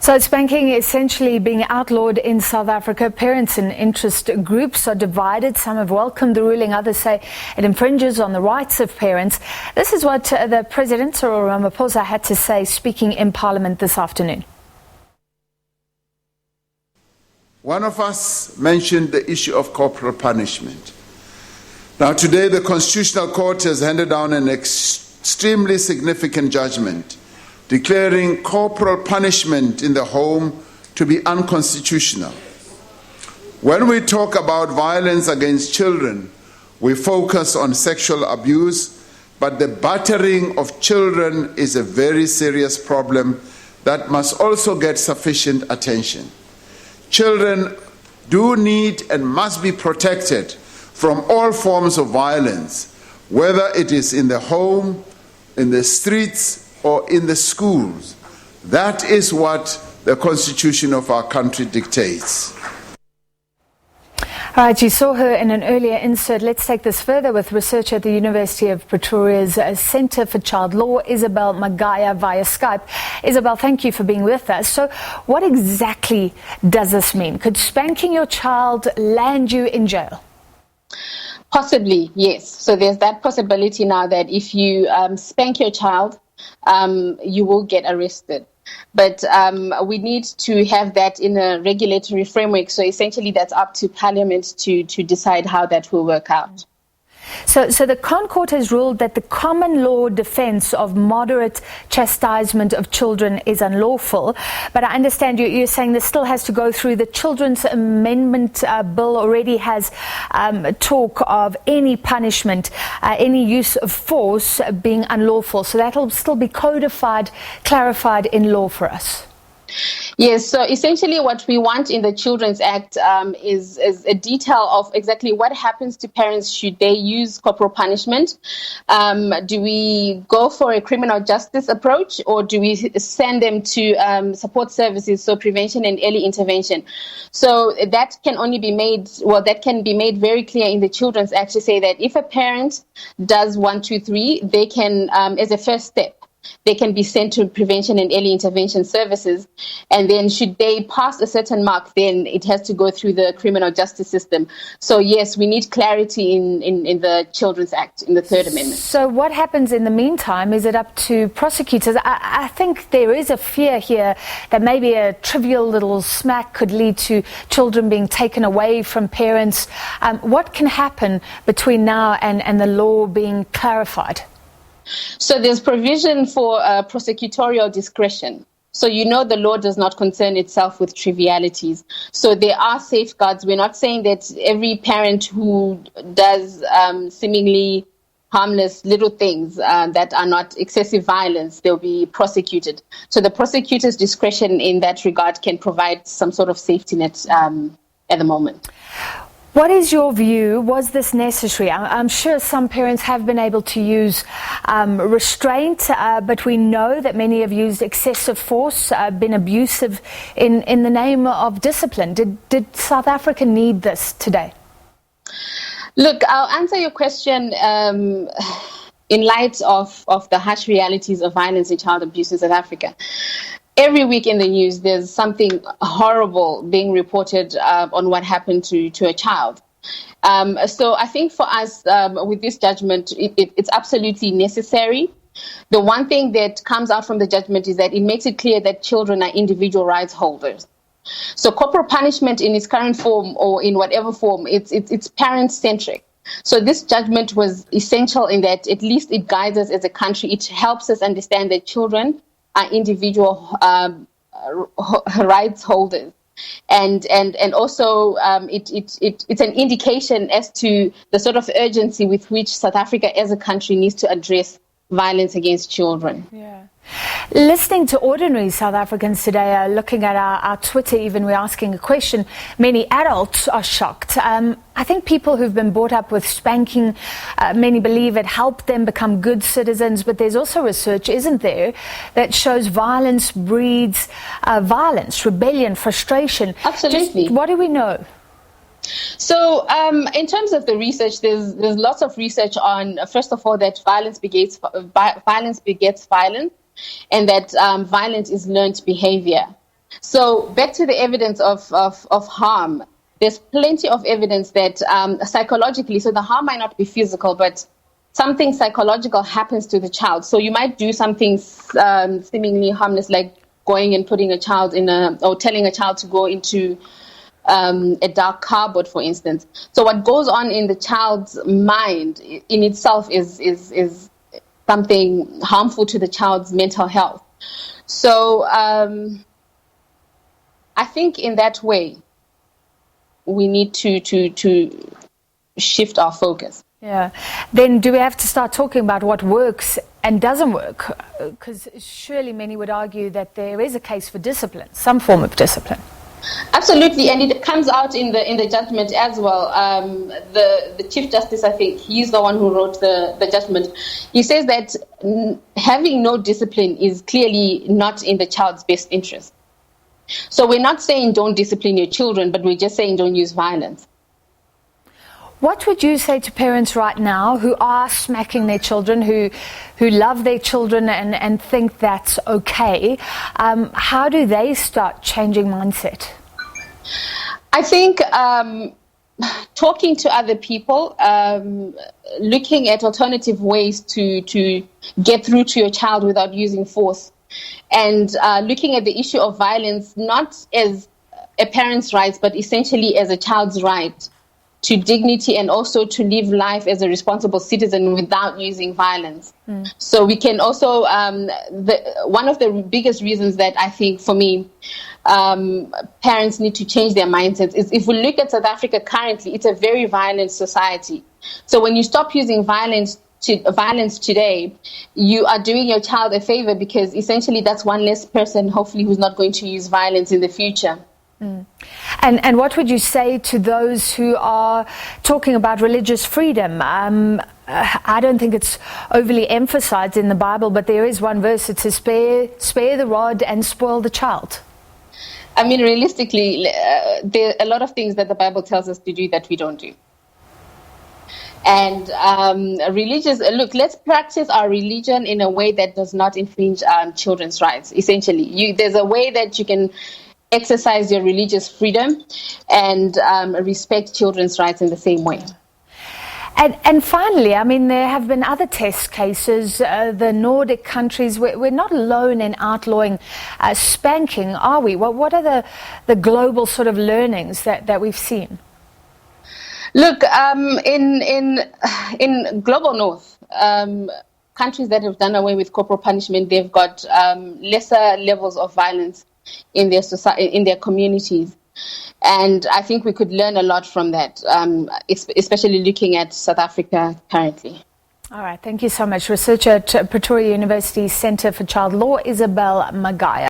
So spanking essentially being outlawed in South Africa. Parents and interest groups are divided. Some have welcomed the ruling, others say it infringes on the rights of parents. This is what the President, Cyril Ramaphosa, had to say speaking in Parliament this afternoon. One of us mentioned the issue of corporal punishment. Now today the Constitutional Court has handed down an extremely significant judgment declaring corporal punishment in the home to be unconstitutional. When we talk about violence against children, we focus on sexual abuse, but the battering of children is a very serious problem that must also get sufficient attention. Children do need and must be protected from all forms of violence, whether it is in the home, in the streets, or in the schools. That is what the Constitution of our country dictates. All right, you saw her in an earlier insert. Let's take this further with researcher at the University of Pretoria's Centre for Child Law, Isabel Magaya, via Skype. Isabel, thank you for being with us. So what exactly does this mean? Could spanking your child land you in jail? Possibly, yes. So there's that possibility now that if you spank your child, you will get arrested. But we need to have that in a regulatory framework. So essentially that's up to Parliament to decide how that will work out. So the ConCourt has ruled that the common law defence of moderate chastisement of children is unlawful. But I understand you're saying this still has to go through. The Children's Amendment Bill already has talk of any punishment, any use of force being unlawful. So that will still be codified, clarified in law for us. Yes, so essentially what we want in the Children's Act is a detail of exactly what happens to parents should they use corporal punishment. Do we go for a criminal justice approach, or do we send them to support services, so prevention and early intervention? So that can only be made, that can be made very clear in the Children's Act to say that if a parent does 1, 2, 3, they can, as a first step, they can be sent to prevention and early intervention services. And then should they pass a certain mark, then it has to go through the criminal justice system. So, yes, we need clarity in the Children's Act, in the Third Amendment. So what happens in the meantime? Is it up to prosecutors? I think there is a fear here that maybe a trivial little smack could lead to children being taken away from parents. What can happen between now and the law being clarified? So there's provision for prosecutorial discretion. So you know the law does not concern itself with trivialities. So there are safeguards. We're not saying that every parent who does seemingly harmless little things that are not excessive violence, they'll be prosecuted. So the prosecutor's discretion in that regard can provide some sort of safety net at the moment. What is your view? Was this necessary? I'm sure some parents have been able to use restraint, but we know that many have used excessive force, been abusive in the name of discipline. Did South Africa need this today? Look, I'll answer your question in light of the harsh realities of violence and child abuse in South Africa. Every week in the news, there's something horrible being reported on what happened to a child. So I think for us, with this judgment, it's absolutely necessary. The one thing that comes out from the judgment is that it makes it clear that children are individual rights holders. So corporal punishment in its current form or in whatever form, it's parent-centric. So this judgment was essential in that at least it guides us as a country. It helps us understand that children are individual rights holders, and also it's an indication as to the sort of urgency with which South Africa as a country needs to address violence against children. Yeah. Listening to ordinary South Africans today, looking at our Twitter, even we're asking a question, many adults are shocked. I think people who've been brought up with spanking, many believe it helped them become good citizens, but there's also research, isn't there, that shows violence breeds violence, rebellion, frustration. Absolutely. Just, what do we know? So in terms of the research, there's lots of research on, first of all, that violence begets violence, and that violence is learned behavior. So back to the evidence of harm. There's plenty of evidence that psychologically, so the harm might not be physical, but something psychological happens to the child. So you might do something seemingly harmless, like going and putting a child or telling a child to go into a dark cupboard, for instance. So what goes on in the child's mind in itself is something harmful to the child's mental health. So I think in that way, we need to shift our focus. Yeah. Then do we have to start talking about what works and doesn't work? Because surely many would argue that there is a case for discipline, some form of discipline. Absolutely, and it comes out in the judgment as well. The Chief Justice, I think, he's the one who wrote the judgment. He says that having no discipline is clearly not in the child's best interest. So we're not saying don't discipline your children, but we're just saying don't use violence. What would you say to parents right now who are smacking their children, who love their children and think that's okay? How do they start changing mindset? I think talking to other people, looking at alternative ways to get through to your child without using force, and looking at the issue of violence not as a parent's rights, but essentially as a child's right to dignity and also to live life as a responsible citizen without using violence. So we can also, one of the biggest reasons that I think for me, parents need to change their mindsets is if we look at South Africa currently, it's a very violent society. So when you stop using violence today, you are doing your child a favor, because essentially that's one less person, hopefully, who's not going to use violence in the future. And what would you say to those who are talking about religious freedom? I don't think it's overly emphasized in the Bible, but there is one verse that says, spare the rod and spoil the child. I mean, realistically, there are a lot of things that the Bible tells us to do that we don't do. And let's practice our religion in a way that does not infringe children's rights, essentially. There's a way that you can exercise your religious freedom and respect children's rights in the same way. And finally, I mean, there have been other test cases. The Nordic countries, we're not alone in outlawing spanking, are we? What are the global sort of learnings that we've seen? Look, in global north, countries that have done away with corporal punishment, they've got lesser levels of violence in their society, in their communities. And I think we could learn a lot from that, especially looking at South Africa currently. All right. Thank you so much. Researcher at Pretoria University Centre for Child Law, Isabel Magaya.